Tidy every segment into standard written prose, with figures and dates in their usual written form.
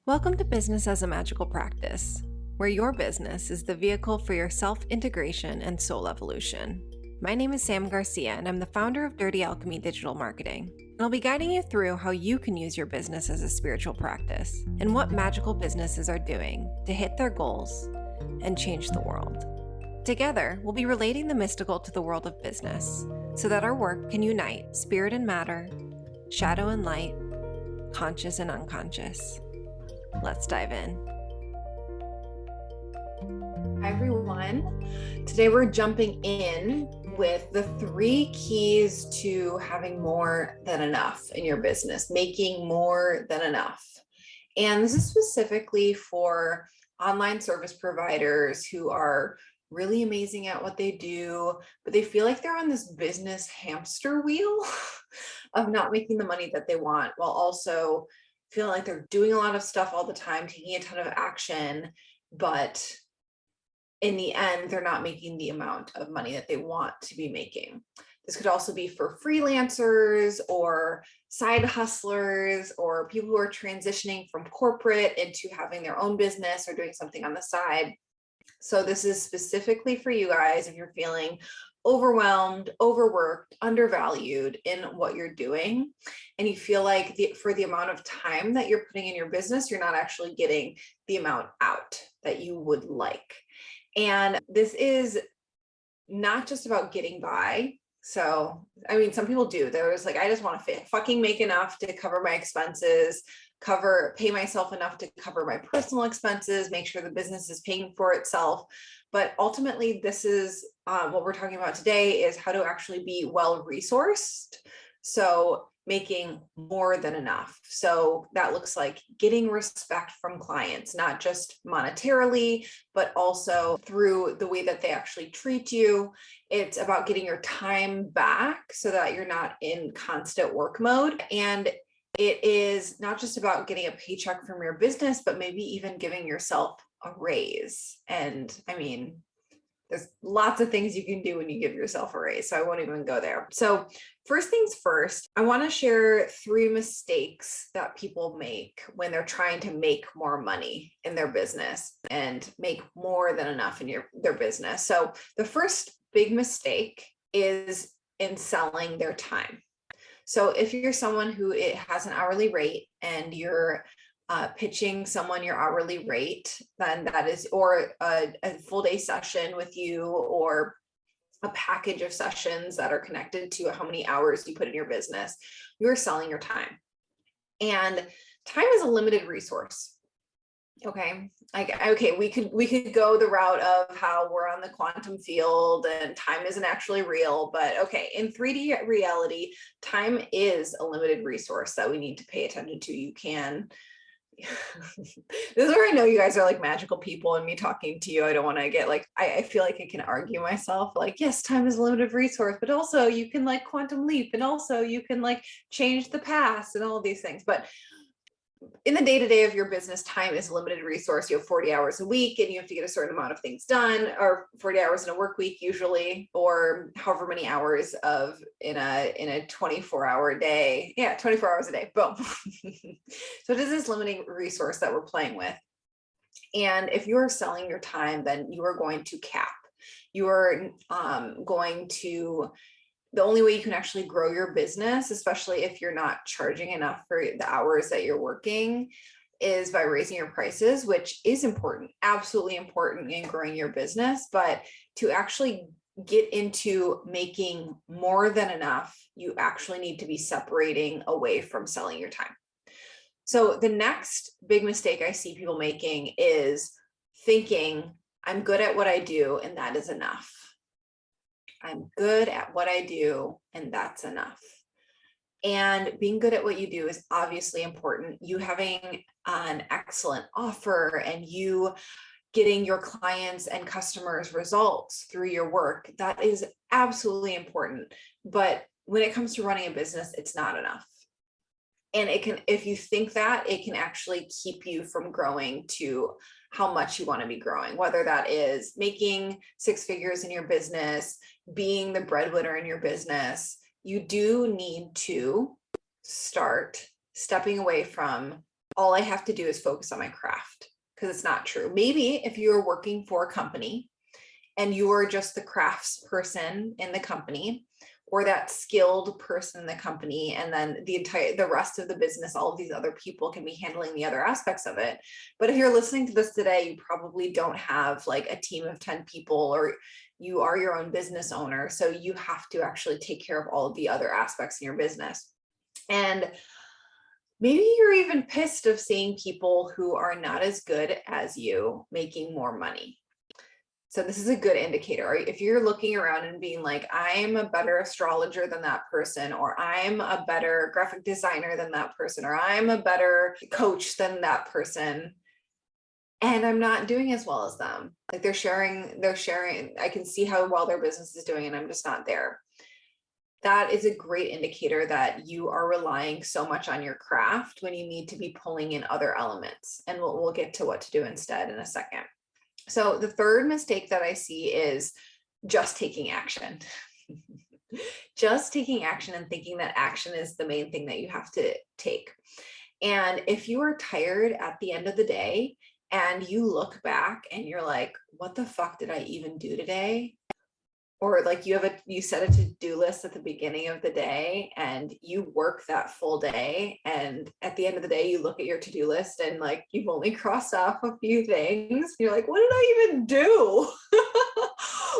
Welcome to Business as a Magical Practice, where your business is the vehicle for your self-integration and soul evolution. My name is Sam Garcia, and I'm the founder of Dirty Alchemy Digital Marketing. And I'll be guiding you through how you can use your business as a spiritual practice and what magical businesses are doing to hit their goals and change the world. Together, we'll be relating the mystical to the world of business so that our work can unite spirit and matter, shadow and light, conscious and unconscious. Let's dive in. Hi, everyone. Today we're jumping in with the 3 keys to having more than enough in your business, making more than enough. And this is specifically for online service providers who are really amazing at what they do, but they feel like they're on this business hamster wheel of not making the money that they want, while also feeling like they're doing a lot of stuff all the time, taking a ton of action, but in the end, they're not making the amount of money that they want to be making. This could also be for freelancers or side hustlers or people who are transitioning from corporate into having their own business or doing something on the side. So this is specifically for you guys if you're feeling overwhelmed, overworked, undervalued in what you're doing, and you feel like for the amount of time that you're putting in your business, you're not actually getting the amount out that you would like. And this is not just about getting by. So, I mean, some people do. They're just like, I just want to fucking make enough to cover my expenses, pay myself enough to cover my personal expenses, make sure the business is paying for itself. But ultimately, this is what we're talking about today, is how to actually be well resourced. So making more than enough. So that looks like getting respect from clients, not just monetarily, but also through the way that they actually treat you. It's about getting your time back so that you're not in constant work mode. And it is not just about getting a paycheck from your business, but maybe even giving yourself a raise. And I mean, there's lots of things you can do when you give yourself a raise, so I won't even go there. So first things first, I want to share 3 mistakes that people make when they're trying to make more money in their business and make more than enough in their business. So the first big mistake is in selling their time. So if you're someone who has an hourly rate and you're pitching someone your hourly rate, then that is, or a full day session with you, or a package of sessions that are connected to how many hours you put in your business, you're selling your time. And time is a limited resource. Okay. We could go the route of how we're on the quantum field and time isn't actually real, but okay, in 3D reality, time is a limited resource that we need to pay attention to. You can this is where I know you guys are like magical people, and me talking to you, I don't want to get like, I feel like I can argue myself like, yes, time is a limited resource, but also you can like quantum leap, and also you can like change the past and all of these things. But in the day-to-day of your business, time is a limited resource. You have 40 hours a week and you have to get a certain amount of things done, or 40 hours in a work week usually, or however many hours in a 24-hour day. Yeah, 24 hours a day. Boom. So it is this limiting resource that we're playing with. And if you're selling your time, then you are going to cap. You are the only way you can actually grow your business, especially if you're not charging enough for the hours that you're working, is by raising your prices, which is important, absolutely important in growing your business. But to actually get into making more than enough, you actually need to be separating away from selling your time. So the next big mistake I see people making is thinking, I'm good at what I do and that is enough. I'm good at what I do, and that's enough. And being good at what you do is obviously important. You having an excellent offer and you getting your clients and customers results through your work, that is absolutely important. But when it comes to running a business, it's not enough. And it can, if you think that, it can actually keep you from growing to how much you want to be growing, whether that is making 6 figures in your business, being the breadwinner in your business. You do need to start stepping away from all I have to do is focus on my craft, because it's not true. Maybe if you're working for a company and you are just the crafts person in the company, or that skilled person in the company, and then the rest of the business, all of these other people can be handling the other aspects of it. But if you're listening to this today, you probably don't have like a team of 10 people, or you are your own business owner. So you have to actually take care of all of the other aspects in your business. And maybe you're even pissed of seeing people who are not as good as you making more money. So this is a good indicator. If you're looking around and being like, I'm a better astrologer than that person, or I'm a better graphic designer than that person, or I'm a better coach than that person, and I'm not doing as well as them. Like they're sharing, I can see how well their business is doing and I'm just not there. That is a great indicator that you are relying so much on your craft when you need to be pulling in other elements. And we'll get to what to do instead in a second. So the third mistake that I see is just taking action. Just taking action and thinking that action is the main thing that you have to take. And if you are tired at the end of the day and you look back and you're like, what the fuck did I even do today? Or like you set a to-do list at the beginning of the day and you work that full day, and at the end of the day you look at your to-do list and like you've only crossed off a few things. You're like, what did I even do?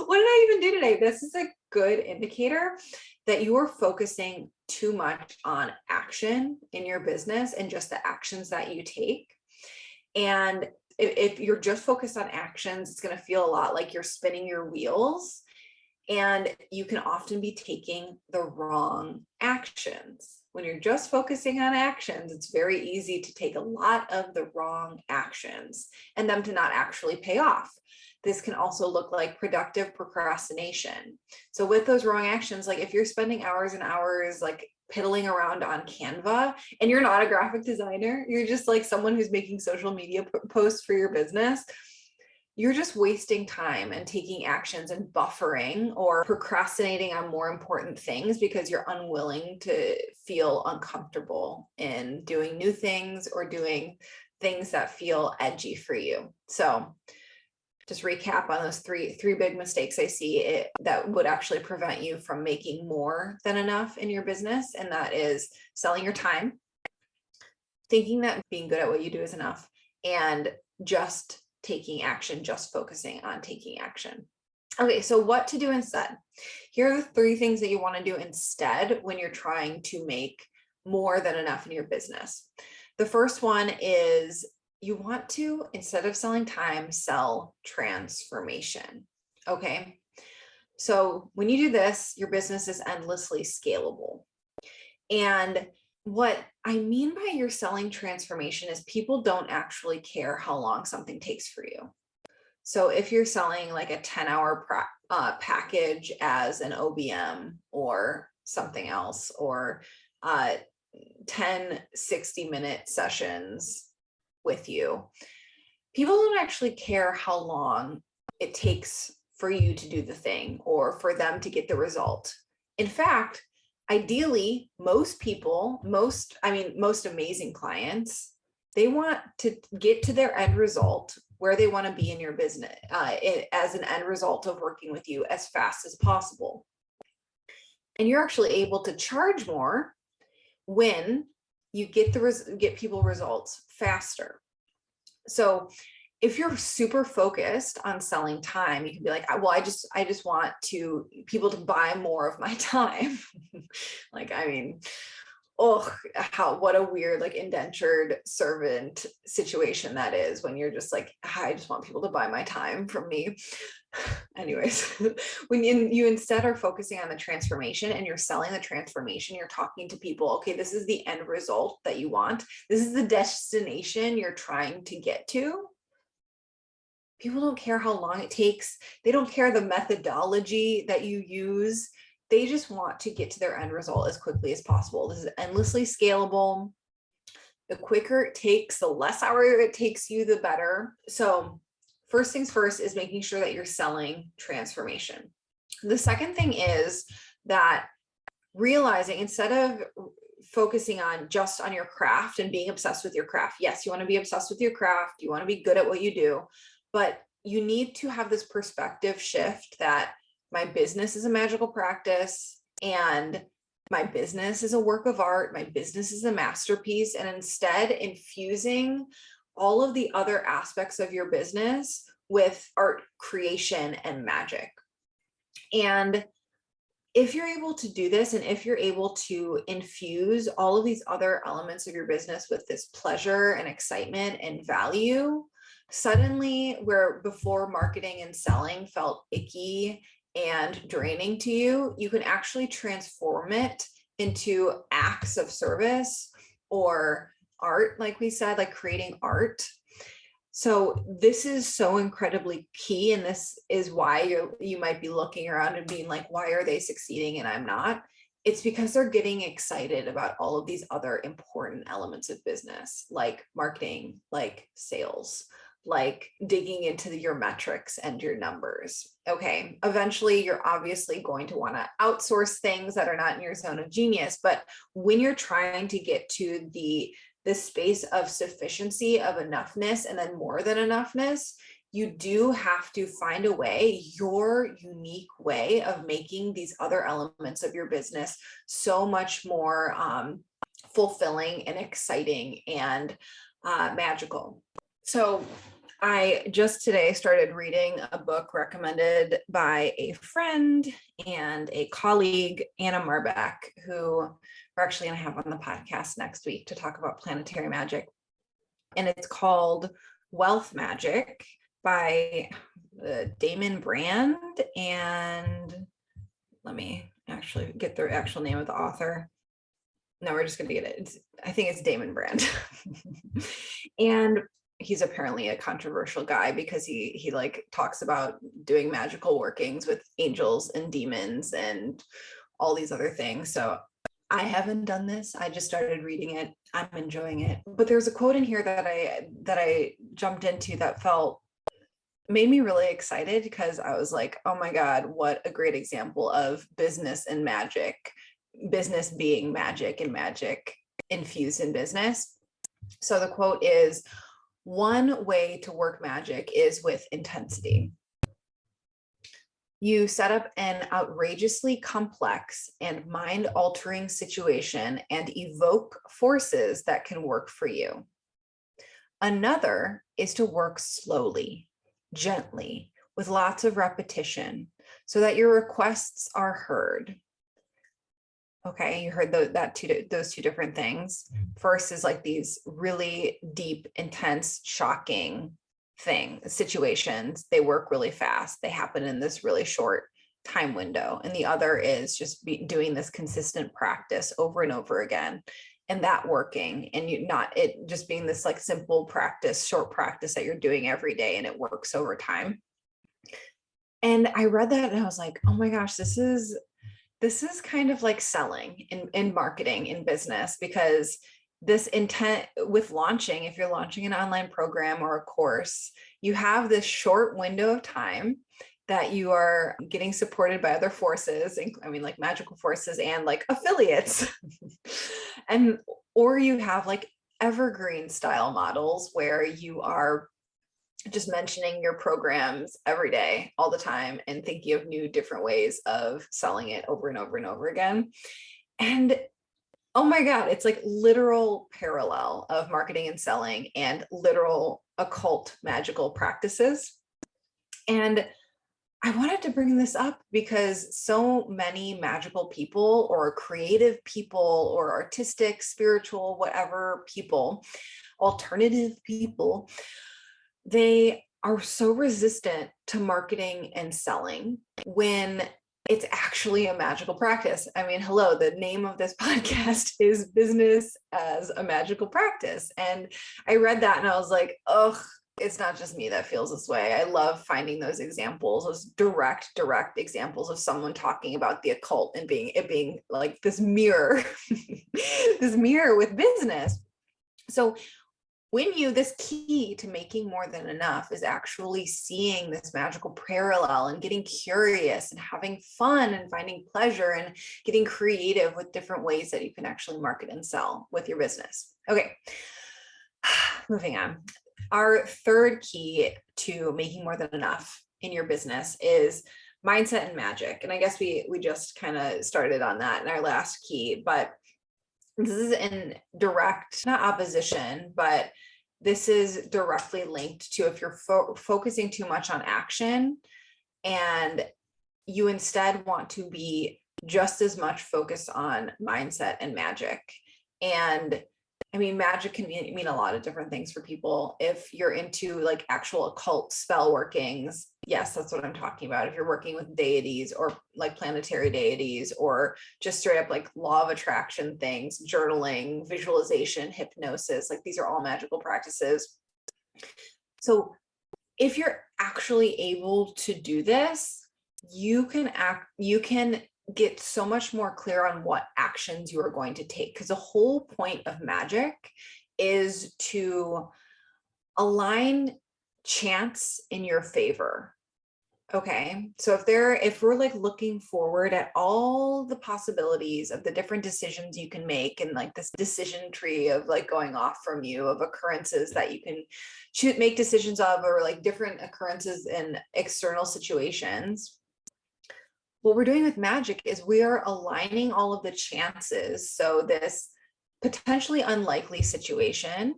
What did I even do today? This is a good indicator that you are focusing too much on action in your business and just the actions that you take. And if you're just focused on actions, it's going to feel a lot like you're spinning your wheels. And you can often be taking the wrong actions. When you're just focusing on actions, it's very easy to take a lot of the wrong actions and them to not actually pay off. This can also look like productive procrastination. So with those wrong actions, like if you're spending hours and hours like piddling around on Canva and you're not a graphic designer, you're just like someone who's making social media posts for your business, you're just wasting time and taking actions and buffering or procrastinating on more important things because you're unwilling to feel uncomfortable in doing new things or doing things that feel edgy for you. So just recap on those three big mistakes I see that would actually prevent you from making more than enough in your business. And that is selling your time, thinking that being good at what you do is enough, and just taking action, just focusing on taking action. Okay, so what to do instead? Here are the 3 things that you want to do instead when you're trying to make more than enough in your business. The first one is you want to, instead of selling time, sell transformation. Okay, so when you do this, your business is endlessly scalable. And what I mean by you're selling transformation is people don't actually care how long something takes for you. So if you're selling like a 10-hour package as an OBM or something else, or 10 60-minute sessions with you, people don't actually care how long it takes for you to do the thing or for them to get the result. In fact, ideally, most people, most amazing clients, they want to get to their end result where they want to be in your business as an end result of working with you as fast as possible. And you're actually able to charge more when you get people results faster. So if you're super focused on selling time, you can be like, well, I just want people to buy more of my time. Like, I mean, what a weird, like, indentured servant situation that is when you're just like, I just want people to buy my time from me. Anyways, when you instead are focusing on the transformation and you're selling the transformation, you're talking to people, okay, this is the end result that you want. This is the destination you're trying to get to. People don't care how long it takes. They don't care the methodology that you use. They just want to get to their end result as quickly as possible. This is endlessly scalable. The quicker it takes, the less hour it takes you, the better. So first things first is making sure that you're selling transformation. The second thing is that realizing, instead of focusing on just on your craft and being obsessed with your craft. Yes, you want to be obsessed with your craft. You want to be good at what you do, but you need to have this perspective shift that my business is a magical practice and my business is a work of art. My business is a masterpiece. And instead infusing all of the other aspects of your business with art creation and magic. And if you're able to do this, and if you're able to infuse all of these other elements of your business with this pleasure and excitement and value, suddenly where before marketing and selling felt icky and draining to you, you can actually transform it into acts of service or art, like we said, like creating art. So this is so incredibly key. And this is why you might be looking around and being like, why are they succeeding and I'm not? It's because they're getting excited about all of these other important elements of business, like marketing, like sales, like digging into your metrics and your numbers. Okay, eventually you're obviously going to want to outsource things that are not in your zone of genius. But when you're trying to get to the space of sufficiency, of enoughness, and then more than enoughness, you do have to find a way, your unique way of making these other elements of your business so much more fulfilling and exciting and magical. So I just today started reading a book recommended by a friend and a colleague, Anna Marbeck, who we're actually going to have on the podcast next week to talk about planetary magic. And it's called Wealth Magic by Damon Brand. And let me actually get the actual name of the author. No, we're just going to get it. I think it's Damon Brand. And he's apparently a controversial guy because he like talks about doing magical workings with angels and demons and all these other things. So I haven't done this. I just started reading it. I'm enjoying it. But there's a quote in here that I jumped into that made me really excited because I was like, oh my God, what a great example of business and magic, business being magic and magic infused in business. So the quote is, one way to work magic is with intensity. You set up an outrageously complex and mind-altering situation and evoke forces that can work for you. Another is to work slowly, gently, with lots of repetition, so that your requests are heard. Okay, you heard those two different things. First is like these really deep, intense, shocking situations. They work really fast. They happen in this really short time window. And the other is just doing this consistent practice over and over again, and that working, and it just being this like simple practice, short practice that you're doing every day, and it works over time. And I read that and I was like, oh my gosh, this is kind of like selling in marketing, in business, because this intent with launching, if you're launching an online program or a course, you have this short window of time that you are getting supported by other forces, like magical forces and like affiliates. Or you have like evergreen style models where you are just mentioning your programs every day, all the time, and thinking of new different ways of selling it over and over and over again. And oh my God, it's like literal parallel of marketing and selling and literal occult magical practices. And I wanted to bring this up because so many magical people or creative people or artistic, spiritual, whatever people, alternative people, they are so resistant to marketing and selling when it's actually a magical practice. I mean, hello, the name of this podcast is Business as a Magical Practice. And I read that and I was like, ugh, it's not just me that feels this way. I love finding those examples, those direct examples of someone talking about the occult and being like this mirror, this mirror with business. So this key to making more than enough is actually seeing this magical parallel and getting curious and having fun and finding pleasure and getting creative with different ways that you can actually market and sell with your business. Okay, moving on. Our third key to making more than enough in your business is mindset and magic. And I guess we just kind of started on that in our last key, but this is in direct, not opposition, but this is directly linked to if you're focusing too much on action and you instead want to be just as much focused on mindset and magic. And I mean, magic can mean a lot of different things for people. If you're into like actual occult spell workings, yes, that's what I'm talking about. If you're working with deities or like planetary deities or just straight up like law of attraction things, journaling, visualization, hypnosis, like these are all magical practices. So if you're actually able to do this, you can get so much more clear on what actions you are going to take, because the whole point of magic is to align chance in your favor. Okay, so if we're like looking forward at all the possibilities of the different decisions you can make and like this decision tree of like going off from you of occurrences that you can make decisions of, or like different occurrences in external situations, what we're doing with magic is we are aligning all of the chances. So this potentially unlikely situation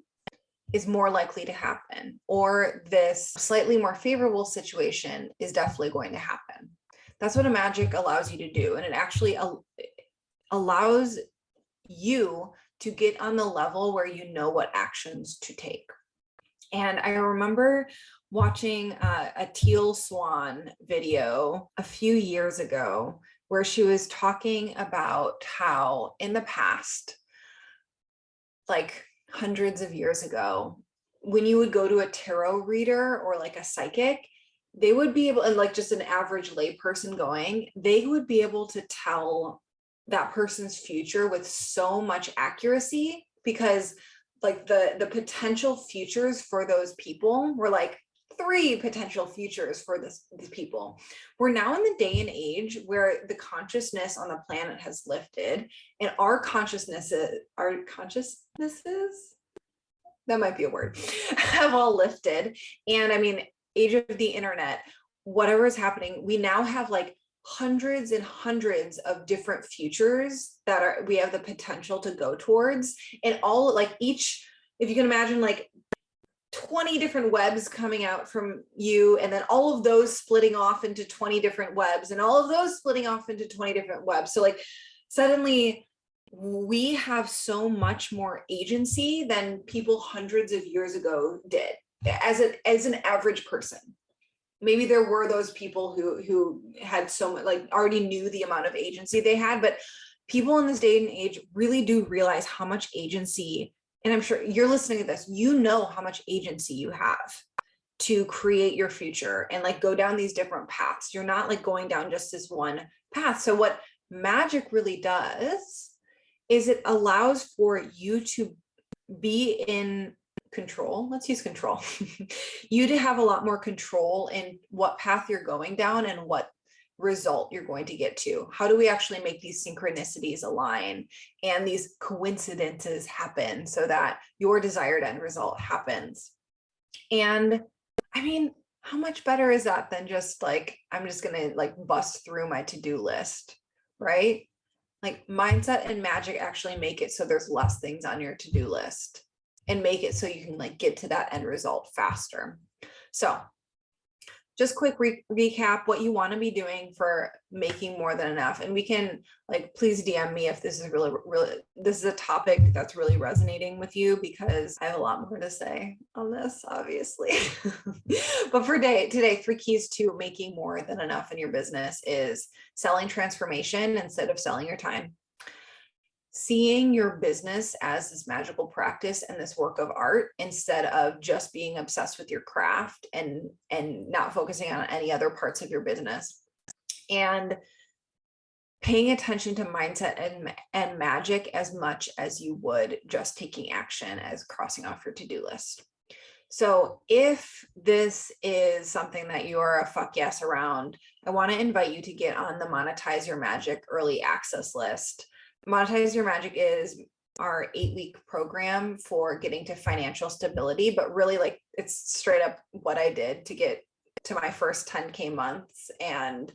is more likely to happen, or this slightly more favorable situation is definitely going to happen. That's what a magic allows you to do. And it actually allows you to get on the level where you know what actions to take. And I remember watching a Teal Swan video a few years ago where she was talking about how in the past, like hundreds of years ago, when you would go to a tarot reader or like a psychic, they would be able, and like just an average layperson going, they would be able to tell that person's future with so much accuracy, because like the potential futures for those people were like 3 potential futures for these people. We're now in the day and age where the consciousness on the planet has lifted, and our consciousnesses, that might be a word, have all lifted. And I mean, age of the internet, whatever is happening, we now have like hundreds and hundreds of different futures that we have the potential to go towards, and all like each, if you can imagine like 20 different webs coming out from you, and then all of those splitting off into 20 different webs, and all of those splitting off into 20 different webs. So like suddenly we have so much more agency than people hundreds of years ago did as an average person. Maybe there were those people who had so much, like already knew the amount of agency they had, but people in this day and age really do realize how much agency, and I'm sure you're listening to this, you know how much agency you have to create your future and like go down these different paths. You're not like going down just this one path. So what magic really does is it allows for you to be in control. Let's use control. You to have a lot more control in what path you're going down and what result you're going to get to. How do we actually make these synchronicities align and these coincidences happen so that your desired end result happens? And I mean, how much better is that than just like, I'm just going to like bust through my to-do list, right? Like mindset and magic actually make it so there's less things on your to-do list and make it so you can like get to that end result faster. So just quick recap what you want to be doing for making more than enough. And we can like, please DM me if this is really, this is a topic that's really resonating with you, because I have a lot more to say on this, obviously. But for today, 3 keys to making more than enough in your business is selling transformation instead of selling your time. Seeing your business as this magical practice and this work of art instead of just being obsessed with your craft and not focusing on any other parts of your business. And paying attention to mindset and magic as much as you would just taking action as crossing off your to-do list. So if this is something that you are a fuck yes around, I want to invite you to get on the Monetize Your Magic early access list. Monetize Your Magic is our 8-week program for getting to financial stability, but really like it's straight up what I did to get to my first 10K months and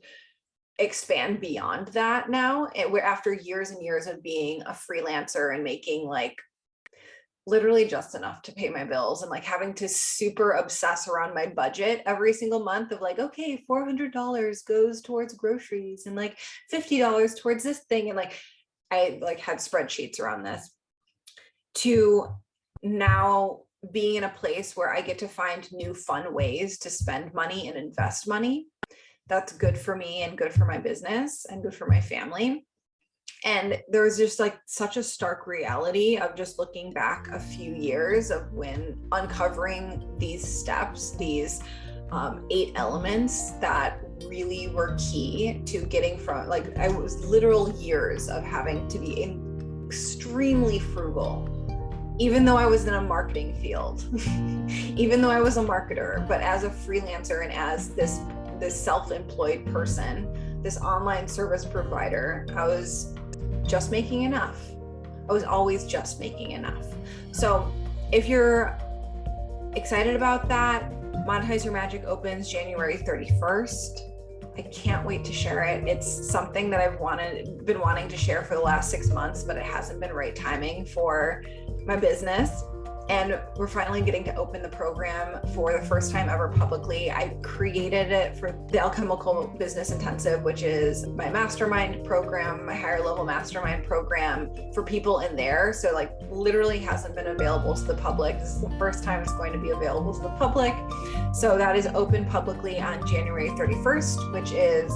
expand beyond that now. And we're after years and years of being a freelancer and making like literally just enough to pay my bills and like having to super obsess around my budget every single month of like, okay, $400 goes towards groceries and like $50 towards this thing. And like, I like had spreadsheets around this, to now being in a place where I get to find new fun ways to spend money and invest money. That's good for me and good for my business and good for my family. And there was just like such a stark reality of just looking back a few years of when uncovering these steps, these 8 elements that really were key to getting from, like, I was literal years of having to be extremely frugal, even though I was in a marketing field, even though I was a marketer, but as a freelancer and as this self-employed person, this online service provider, I was just making enough. I was always just making enough. So if you're excited about that, Monetize Your Magic opens January 31st. I can't wait to share it. It's something that I've been wanting to share for the last 6 months, but it hasn't been right timing for my business. And we're finally getting to open the program for the first time ever publicly. I created it for the Alchemical Business Intensive, which is my mastermind program, my higher level mastermind program for people in there. So like literally hasn't been available to the public. This is the first time it's going to be available to the public. So that is open publicly on January 31st, which is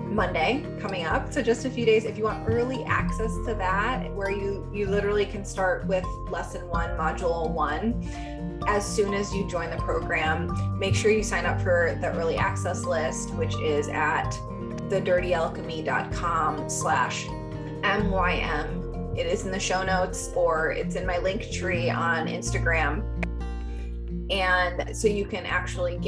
Monday coming up. So just a few days. If you want early access to that, where you literally can start with lesson 1, module 1, as soon as you join the program, make sure you sign up for the early access list, which is at thedirtyalchemy.com/MYM. It is in the show notes, or it's in my link tree on Instagram. And so you can actually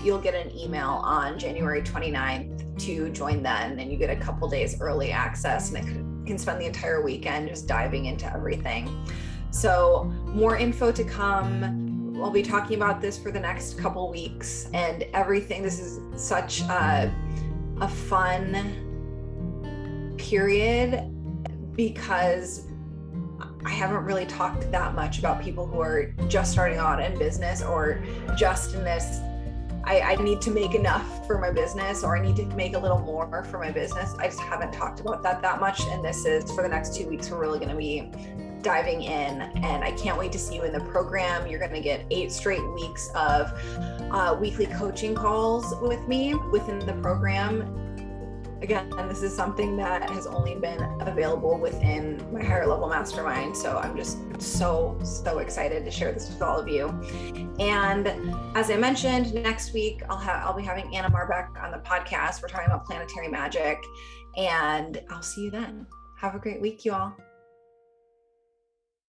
you'll get an email on January 29th to join then, and you get a couple days early access, and it can spend the entire weekend just diving into everything. So more info to come. I'll be talking about this for the next couple weeks and everything. This is such a fun period because I haven't really talked that much about people who are just starting out in business or just in this, I need to make enough for my business, or I need to make a little more for my business. I just haven't talked about that much. And this is for the next 2 weeks, we're really going to be diving in, and I can't wait to see you in the program. You're going to get 8 straight weeks of weekly coaching calls with me within the program. Again, this is something that has only been available within my higher level mastermind. So I'm just so excited to share this with all of you. And as I mentioned, next week, I'll be having Anna Marbeck on the podcast. We're talking about planetary magic, and I'll see you then. Have a great week, you all.